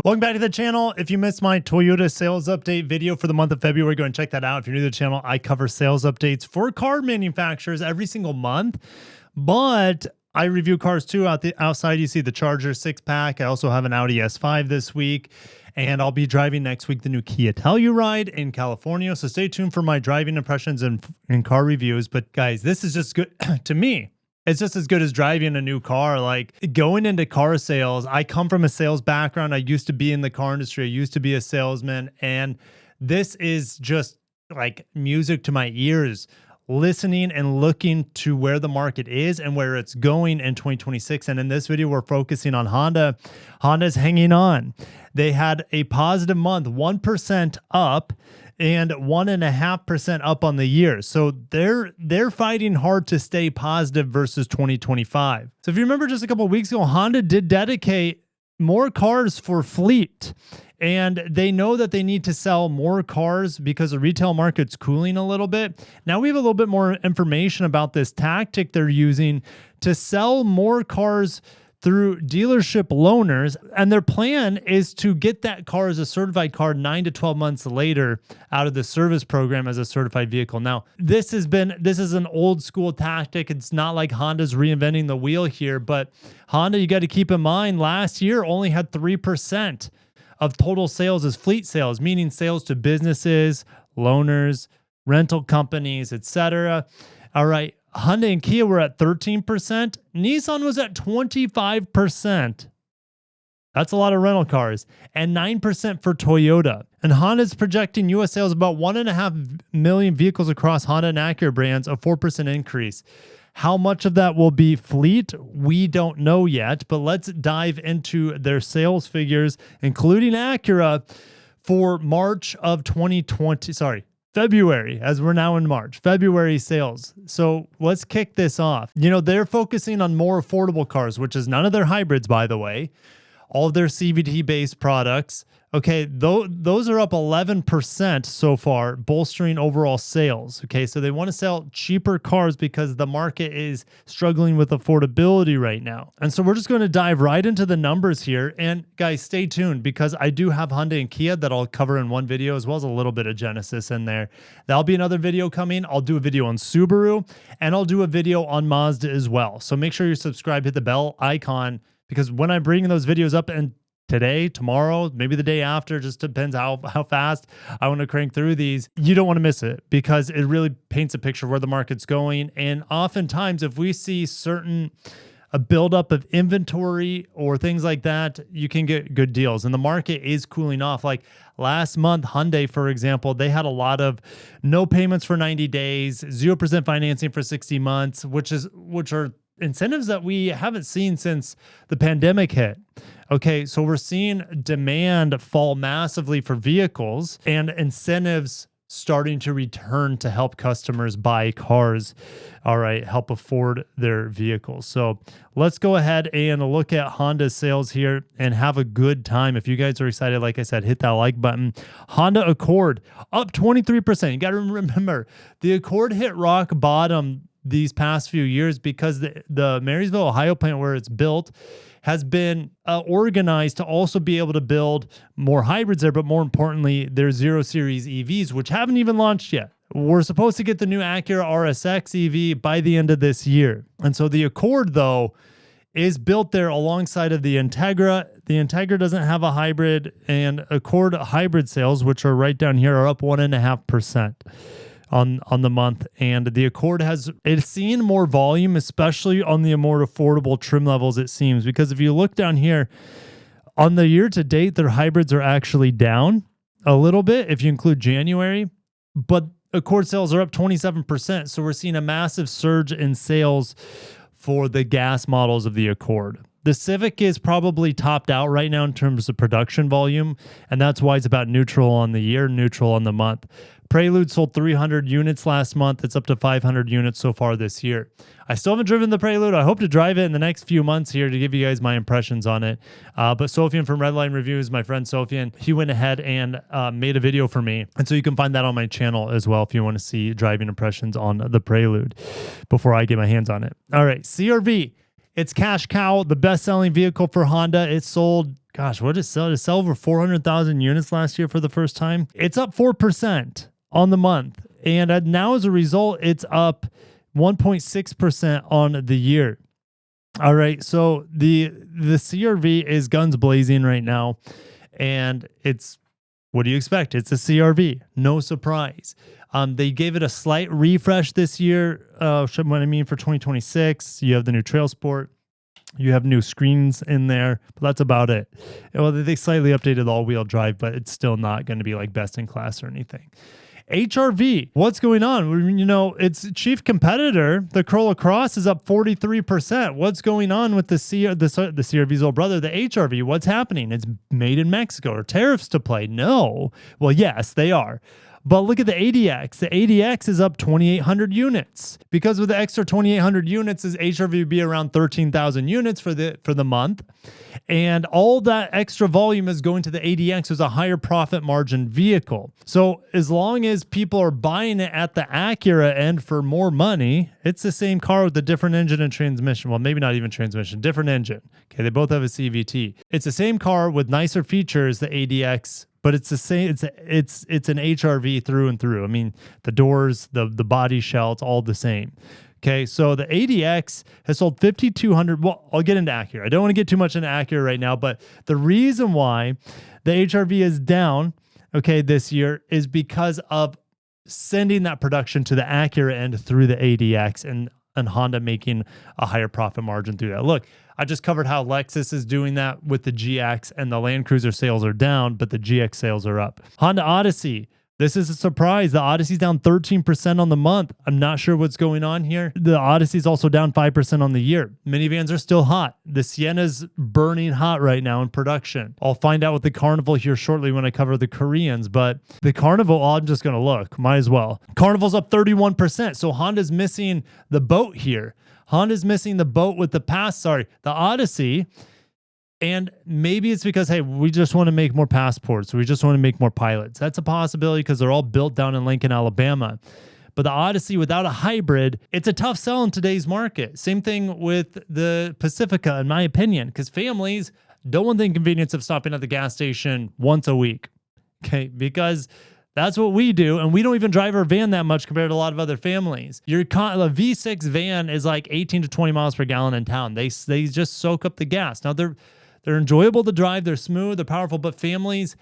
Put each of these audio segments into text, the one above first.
Welcome back to the channel. If you missed my Toyota sales update video for the month of February, go and check that out. If you're new to the channel, I cover sales updates for car manufacturers every single month, but I review cars too. Outside, you see the Charger 6-pack. I also have an Audi S5 this week, and I'll be driving next week the new Kia Telluride in California. So stay tuned for my driving impressions and car reviews. But guys, this is just good to me. It's just as good as driving a new car. Like going into car sales, I come from a sales background. I used to be in the car industry. I used to be a salesman. And this is just like music to my ears, listening and looking to where the market is and where it's going in 2026. And in this video, we're focusing on Honda. Honda's hanging on. They had a positive month, 1% up, and 1.5% up on the year. So they're fighting hard to stay positive versus 2025. So if you remember just a couple of weeks ago, Honda did dedicate more cars for fleet. And they know that they need to sell more cars because the retail market's cooling a little bit. Now we have a little bit more information about this tactic they're using to sell more cars through dealership loaners, and their plan is to get that car as a certified car 9 to 12 months later out of the service program as a certified vehicle. Now, this is an old school tactic. It's not like Honda's reinventing the wheel here, but Honda, you got to keep in mind, last year only had 3% of total sales as fleet sales, meaning sales to businesses, loaners, rental companies, etc. All right. Hyundai and Kia were at 13%. Nissan was at 25%. That's a lot of rental cars. And 9% for Toyota. And Honda's projecting U.S. sales about 1.5 million vehicles across Honda and Acura brands, a 4% increase. How much of that will be fleet? We don't know yet, but let's dive into their sales figures, including Acura for February, as we're now in March, February sales. So let's kick this off. You know, they're focusing on more affordable cars, which is none of their hybrids, by the way, all of their CVT-based products. Okay, those are up 11% so far, bolstering overall sales. Okay, so they want to sell cheaper cars because the market is struggling with affordability right now. And so we're just going to dive right into the numbers here. And guys, stay tuned because I do have Hyundai and Kia that I'll cover in one video, as well as a little bit of Genesis in there. That'll be another video coming. I'll do a video on Subaru, and I'll do a video on Mazda as well. So make sure you're subscribed, hit the bell icon, because when I'm bringing those videos up, and today, tomorrow, maybe the day after, just depends how fast I want to crank through these, you don't want to miss it because it really paints a picture of where the market's going. And oftentimes, if we see a buildup of inventory or things like that, you can get good deals. And the market is cooling off. Like last month, Hyundai, for example, they had a lot of no payments for 90 days, 0% financing for 60 months, which are incentives that we haven't seen since the pandemic hit. Okay, so we're seeing demand fall massively for vehicles and incentives starting to return to help customers buy cars. All right, help afford their vehicles. So let's go ahead and look at Honda's sales here and have a good time. If you guys are excited, like I said, hit that like button. Honda Accord up 23%. You got to remember, the Accord hit rock bottom these past few years because the Marysville, Ohio plant where it's built has been organized to also be able to build more hybrids there, but more importantly, their 0 Series EVs, which haven't even launched yet. We're supposed to get the new Acura RSX EV by the end of this year. And so the Accord, though, is built there alongside of the Integra. The Integra doesn't have a hybrid, and Accord hybrid sales, which are right down here, are up 1.5%. On the month, and the Accord it's seen more volume, especially on the more affordable trim levels, it seems, because if you look down here on the year to date, their hybrids are actually down a little bit if you include January, but Accord sales are up 27%. So we're seeing a massive surge in sales for the gas models of the Accord. The Civic is probably topped out right now in terms of production volume, and that's why it's about neutral on the year, neutral on the month. Prelude sold 300 units last month. It's up to 500 units so far this year. I still haven't driven the Prelude. I hope to drive it in the next few months here to give you guys my impressions on it. But Sofian from Ridgeline Reviews, my friend Sofian, he went ahead and made a video for me. And so you can find that on my channel as well if you want to see driving impressions on the Prelude before I get my hands on it. All right, CRV. It's cash cow, the best-selling vehicle for Honda. It sold, gosh, what did it sell? Did it sell over 400,000 units last year for the first time? It's up 4% on the month. And now as a result, it's up 1.6% on the year. All right, so the CRV is guns blazing right now. And it's, what do you expect? It's a CRV. No surprise. They gave it a slight refresh this year. What I mean for 2026, you have the new Trail Sport. You have new screens in there, but that's about it. Well, they slightly updated the all-wheel drive, but it's still not going to be like best in class or anything. HRV, what's going on? You know, its chief competitor, the Corolla Cross, is up 43%. What's going on with the CRV's old brother, the HRV? What's happening? It's made in Mexico. Are tariffs to play? No. Well, yes, they are. But look at the ADX. The ADX is up 2,800 units. Because with the extra 2,800 units, his HRV would be around 13,000 units for the month. And all that extra volume is going to the ADX, which is a higher profit margin vehicle. So as long as people are buying it at the Acura end for more money, it's the same car with a different engine and transmission. Well, maybe not even transmission, different engine. Okay, they both have a CVT. It's the same car with nicer features, the ADX, but it's the same. It's an HRV through and through. I mean, the doors, the body shell, it's all the same. Okay, so the ADX has sold 5,200. Well, I'll get into Acura. I don't want to get too much into Acura right now, but the reason why the HRV is down, okay, this year is because of sending that production to the Acura end through the ADX and Honda making a higher profit margin through that. Look, I just covered how Lexus is doing that with the GX, and the Land Cruiser sales are down, but the GX sales are up. Honda Odyssey. This is a surprise. The Odyssey's down 13% on the month. I'm not sure what's going on here. The Odyssey's also down 5% on the year. Minivans are still hot. The Sienna's burning hot right now in production. I'll find out with the Carnival here shortly when I cover the Koreans, but the Carnival, I'm just going to look. Might as well. Carnival's up 31%. So Honda's missing the boat here. Honda's missing the boat with the Odyssey. And maybe it's because, hey, we just want to make more passports. We just want to make more pilots. That's a possibility because they're all built down in Lincoln, Alabama. But the Odyssey without a hybrid, it's a tough sell in today's market. Same thing with the Pacifica, in my opinion, because families don't want the inconvenience of stopping at the gas station once a week. Okay, because that's what we do, and we don't even drive our van that much compared to a lot of other families. A V6 van is like 18 to 20 miles per gallon in town. They just soak up the gas. Now, they're enjoyable to drive, they're smooth, they're powerful, but families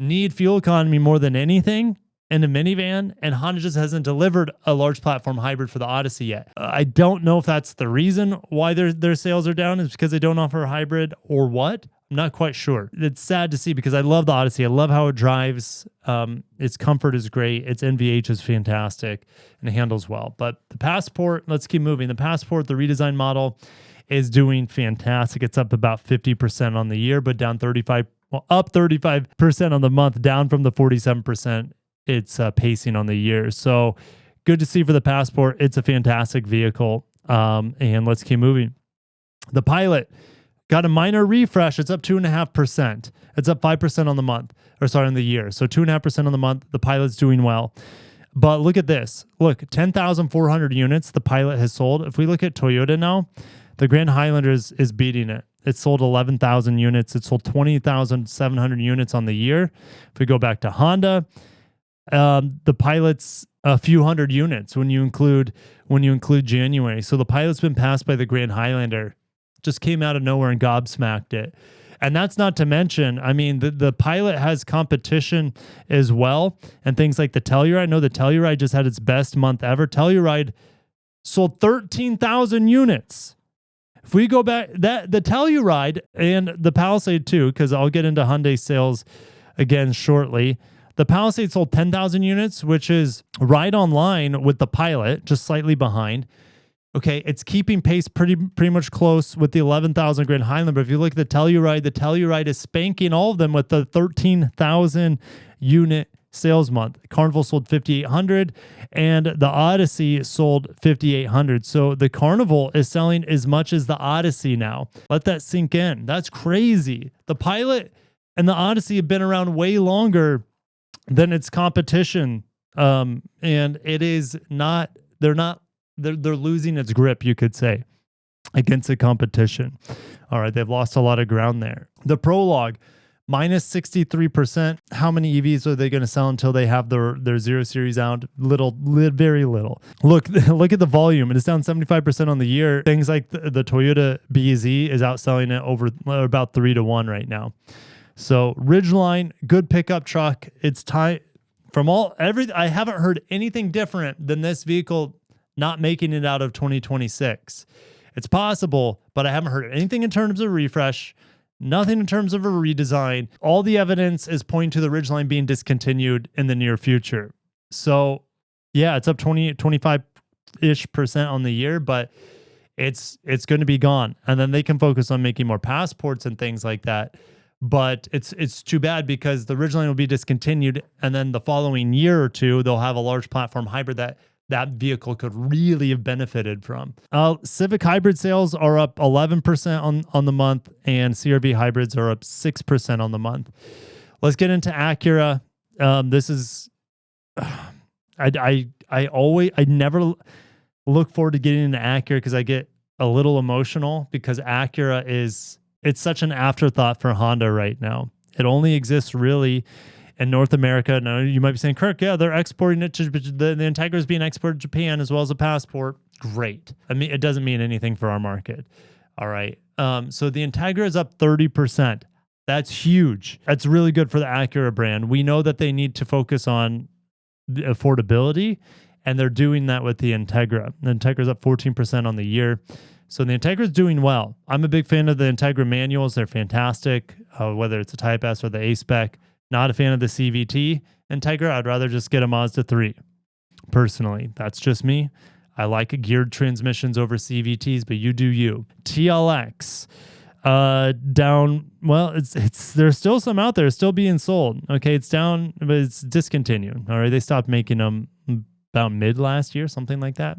need fuel economy more than anything in a minivan, and Honda just hasn't delivered a large platform hybrid for the Odyssey yet. I don't know if that's the reason why their sales are down, is because they don't offer a hybrid or what. I'm not quite sure. It's sad to see because I love the Odyssey. I love how it drives. Its comfort is great. Its NVH is fantastic and it handles well. But the Passport, let's keep moving. The Passport, the redesigned model, is doing fantastic. It's up about 50% on the year, but up 35% on the month, down from the 47% it's pacing on the year. So good to see for the Passport. It's a fantastic vehicle. And let's keep moving. The Pilot got a minor refresh. It's up 2.5%. It's up 5% on the month, on the year. So 2.5% on the month. The Pilot's doing well. But look at this. Look, 10,400 units the Pilot has sold. If we look at Toyota now, the Grand Highlander is beating it. It sold 11,000 units. It sold 20,700 units on the year. If we go back to Honda, the Pilot's a few hundred units when you include January. So the Pilot's been passed by the Grand Highlander. Just came out of nowhere and gobsmacked it. And that's not to mention, I mean, the Pilot has competition as well, and things like the Telluride. I know the Telluride just had its best month ever. Telluride sold 13,000 units. If we go back, the Telluride and the Palisade too, because I'll get into Hyundai sales again shortly. The Palisade sold 10,000 units, which is right on line with the Pilot, just slightly behind. Okay, it's keeping pace pretty much close with the 11,000 Grand Highlander. But if you look at the Telluride is spanking all of them with the 13,000 unit sales month. Carnival sold 5,800 and the Odyssey sold 5,800. So the Carnival is selling as much as the Odyssey now. Let that sink in. That's crazy. The Pilot and the Odyssey have been around way longer than its competition. And it is not, they're losing its grip, you could say. against the competition. All right, they've lost a lot of ground there. The Prologue, minus 63%. How many EVs are they going to sell until they have their 0 Series out? Very little. Look at the volume. It is down 75% on the year. Things like the Toyota BZ is outselling it over about 3-1 right now. So Ridgeline, good pickup truck. It's time I haven't heard anything different than this vehicle not making it out of 2026. It's possible, but I haven't heard anything in terms of refresh, nothing in terms of a redesign. All the evidence is pointing to the Ridgeline being discontinued in the near future. So yeah, it's up 25-ish% on the year, but it's going to be gone. And then they can focus on making more passports and things like that. But it's too bad because the Ridgeline will be discontinued, and then the following year or two, they'll have a large platform hybrid that vehicle could really have benefited from. Civic hybrid sales are up 11% on the month, and CRV hybrids are up 6% on the month. Let's get into Acura. This is I never look forward to getting into Acura because I get a little emotional because Acura it's such an afterthought for Honda right now. It only exists really in North America. Now, you might be saying, Kirk, yeah, they're exporting it to the Integra is being exported to Japan as well as a passport. Great. I mean, it doesn't mean anything for our market. All right. So the Integra is up 30%. That's huge. That's really good for the Acura brand. We know that they need to focus on the affordability, and they're doing that with the Integra. The Integra is up 14% on the year. So the Integra is doing well. I'm a big fan of the Integra manuals. They're fantastic, whether it's a Type S or the A-Spec. Not a fan of the CVT Integra. I'd rather just get a Mazda 3. Personally, that's just me. I like geared transmissions over CVTs, but you do you. TLX, down. Well, there's still some out there, still being sold. Okay, it's down, but it's discontinued. All right, they stopped making them about mid last year, something like that.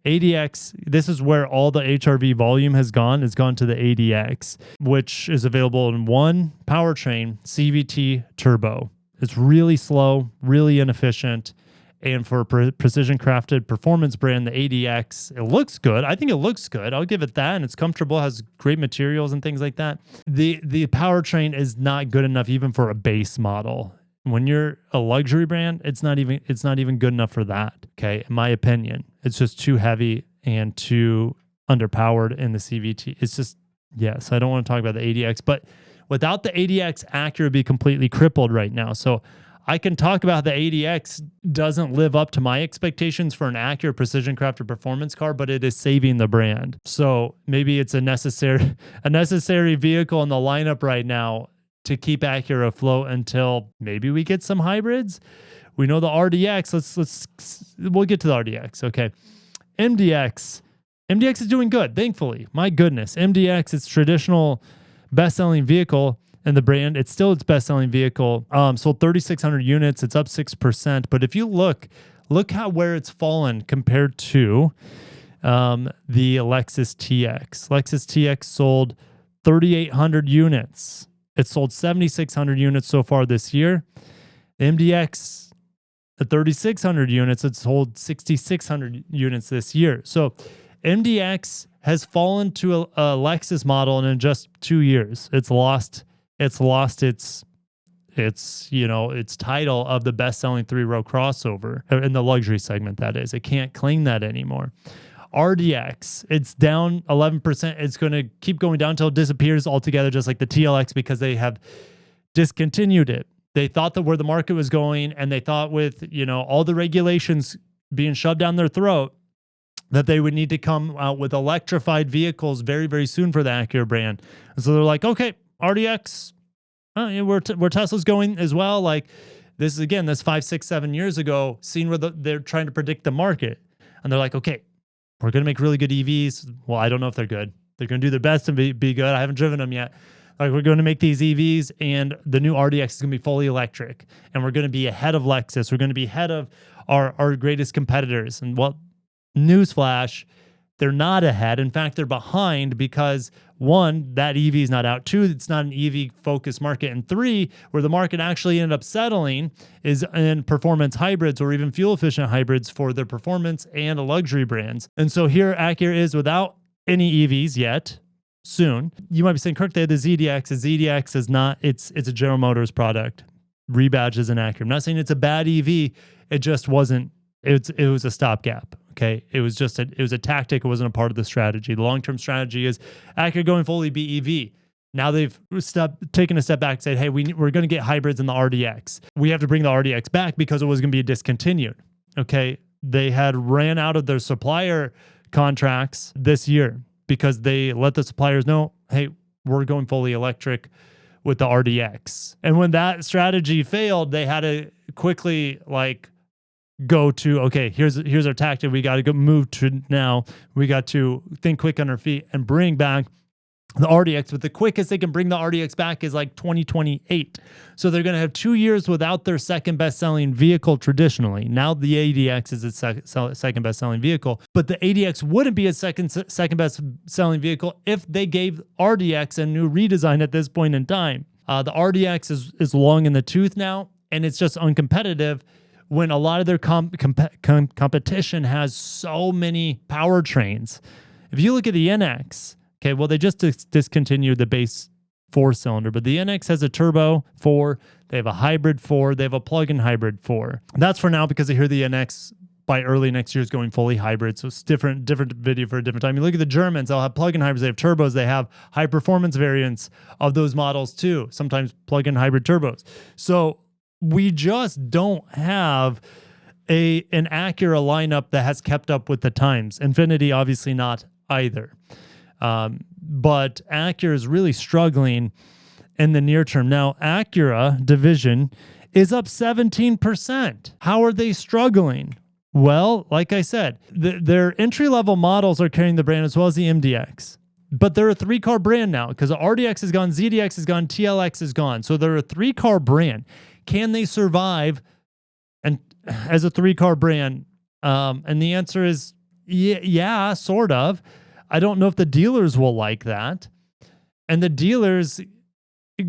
ADX, this is where all the HRV volume has gone. It's gone to the ADX, which is available in one powertrain, CVT turbo. It's really slow, really inefficient. And for a precision crafted performance brand, the ADX, it looks good. I think it looks good. I'll give it that. And it's comfortable, has great materials and things like that. The powertrain is not good enough even for a base model. When you're a luxury brand, it's not even good enough for that. Okay, in my opinion, it's just too heavy and too underpowered in the CVT. It's just, yes, I don't want to talk about the ADX, but without the ADX, Acura would be completely crippled right now. So I can talk about the ADX doesn't live up to my expectations for an Acura precision crafted performance car, but it is saving the brand. So maybe it's a necessary vehicle in the lineup right now to keep Acura afloat until maybe we get some hybrids. We know the RDX. We'll get to the RDX. Okay. MDX is doing good, thankfully. My goodness. MDX, it's traditional best-selling vehicle in the brand. It's still its best-selling vehicle. Sold 3,600 units. It's up 6%. But if you look where it's fallen compared to the Lexus TX. Lexus TX sold 3,800 units. It sold 7,600 units so far this year. The MDX, at 3,600 units, it sold 6,600 units this year. So MDX has fallen to a Lexus model, and in just 2 years, it's lost its title of the best-selling 3-row crossover in the luxury segment. That is, it can't claim that anymore. RDX, it's down 11%. It's going to keep going down until it disappears altogether, just like the TLX, because they have discontinued it. They thought that where the market was going, and they thought with, all the regulations being shoved down their throat, that they would need to come out with electrified vehicles very, very soon for the Acura brand. And so they're like, okay, RDX, where Tesla's going as well. Like this is, again, this 5, 6, 7 years ago, seen where they're trying to predict the market. And they're like, okay, we're going to make really good EVs. Well, I don't know if they're good. They're going to do their best to be good. I haven't driven them yet. Like, we're going to make these EVs, and the new RDX is going to be fully electric. And we're going to be ahead of Lexus. We're going to be ahead of our greatest competitors. And well, newsflash, they're not ahead. In fact, they're behind because 1, that EV is not out. 2, it's not an EV-focused market. And 3, where the market actually ended up settling is in performance hybrids or even fuel-efficient hybrids for their performance and luxury brands. And so here Acura is without any EVs yet. Soon. You might be saying, Kirk, they had the ZDX. The ZDX is not, it's a General Motors product. Rebadges an Acura. I'm not saying it's a bad EV. It just wasn't, it was a stopgap. Okay. It was a tactic. It wasn't a part of the strategy. The long-term strategy is Acura going fully BEV. Now they've taken a step back and said, hey, we're going to get hybrids in the RDX. We have to bring the RDX back because it was going to be discontinued. Okay. They had ran out of their supplier contracts this year, because they let the suppliers know, hey, we're going fully electric with the RDX. And when that strategy failed, they had to quickly go to, okay, here's our tactic. We got to go move to now. We got to think quick on our feet and bring back the RDX. But the quickest they can bring the RDX back is 2028. So they're going to have 2 years without their second best-selling vehicle traditionally. Now the ADX is its second best-selling vehicle, but the ADX wouldn't be its second best-selling vehicle if they gave RDX a new redesign at this point in time. The RDX is long in the tooth now, and it's just uncompetitive when a lot of their competition has so many powertrains. If you look at the NX, okay, well, they just discontinued the base 4-cylinder, but the NX has a turbo 4, they have a hybrid 4, they have a plug-in hybrid 4. That's for now because I hear the NX by early next year is going fully hybrid, so it's different video for a different time. You look at the Germans, they'll have plug-in hybrids, they have turbos, they have high-performance variants of those models too, sometimes plug-in hybrid turbos. So we just don't have an Acura lineup that has kept up with the times. Infiniti obviously not either. But Acura is really struggling in the near term. Now, Acura division is up 17%. How are they struggling? Well, like I said, their entry-level models are carrying the brand as well as the MDX. But they're a 3-car brand now because the RDX is gone, ZDX is gone, TLX is gone. So they're a 3-car brand. Can they survive as a 3-car brand? And the answer is yeah, sort of. I don't know if the dealers will like that. And the dealers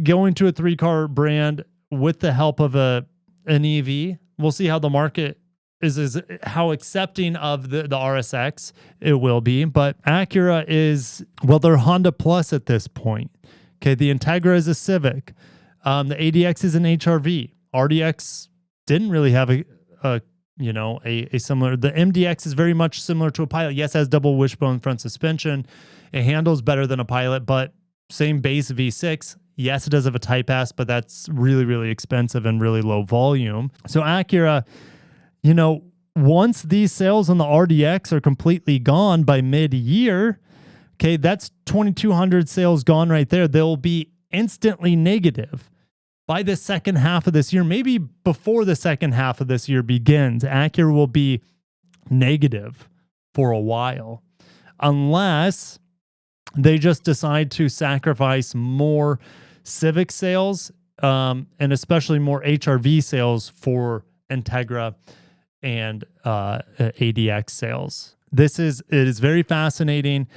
going to a 3-car brand with the help of an EV, we'll see how the market is how accepting of the RSX it will be. But Acura is, well, they're Honda Plus at this point. Okay, the Integra is a Civic. The ADX is an HRV. RDX didn't really have a similar, the MDX is very much similar to a Pilot. Yes, it has double wishbone front suspension. It handles better than a Pilot, but same base V6. Yes, it does have a Type S, but that's really, really expensive and really low volume. So Acura, once these sales on the RDX are completely gone by mid-year, okay, that's 2,200 sales gone right there. They'll be instantly negative. By the second half of this year, maybe before the second half of this year begins, Acura will be negative for a while, unless they just decide to sacrifice more Civic sales, and especially more HRV sales for Integra and ADX sales. It is very fascinating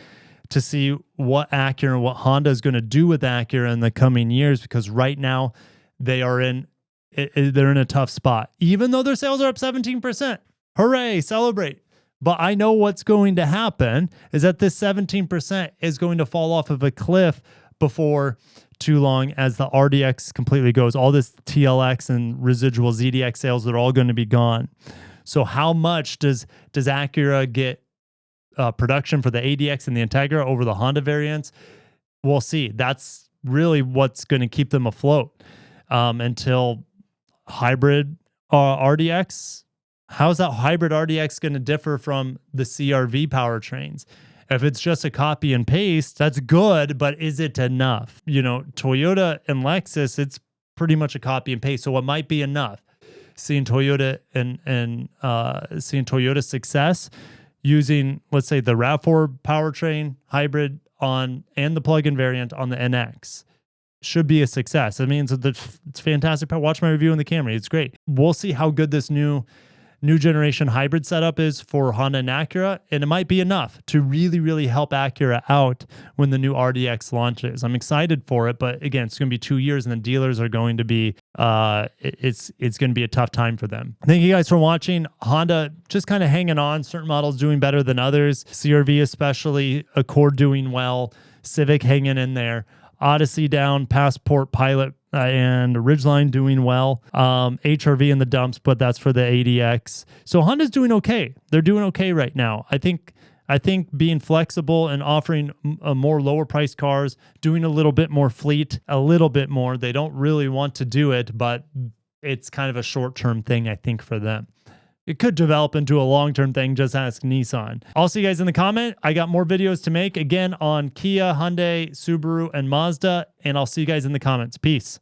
to see what Acura and what Honda is going to do with Acura in the coming years, because right now, they're in a tough spot, even though their sales are up 17%. Hooray, celebrate. But I know what's going to happen is that this 17% is going to fall off of a cliff before too long as the RDX completely goes. All this TLX and residual ZDX sales, they're all going to be gone. So how much does Acura get production for the ADX and the Integra over the Honda variants? We'll see. That's really what's going to keep them afloat. Until hybrid RDX, how's that hybrid RDX going to differ from the CRV powertrains? If it's just a copy and paste, that's good, but is it enough? Toyota and Lexus, it's pretty much a copy and paste, so what might be enough? Seeing Toyota and seeing Toyota's success using, let's say, the RAV4 powertrain hybrid and the plug-in variant on the NX. Should be a success. I mean, it's fantastic. Watch my review in the Camry. It's great. We'll see how good this new new generation hybrid setup is for Honda and Acura, and it might be enough to really, really help Acura out when the new RDX launches. I'm excited for it, but again, it's going to be 2 years, and the dealers are going to be, it's going to be a tough time for them. Thank you guys for watching. Honda just kind of hanging on. Certain models doing better than others. CR-V especially, Accord doing well, Civic hanging in there, Odyssey down, Passport, Pilot, and Ridgeline doing well. HR-V in the dumps, but that's for the ADX. So Honda's doing okay. They're doing okay right now. I think being flexible and offering more lower priced cars, doing a little bit more fleet, a little bit more. They don't really want to do it, but it's kind of a short-term thing, I think, for them. It could develop into a long-term thing. Just ask Nissan. I'll see you guys in the comment. I got more videos to make, again, on Kia, Hyundai, Subaru, and Mazda, and I'll see you guys in the comments. Peace.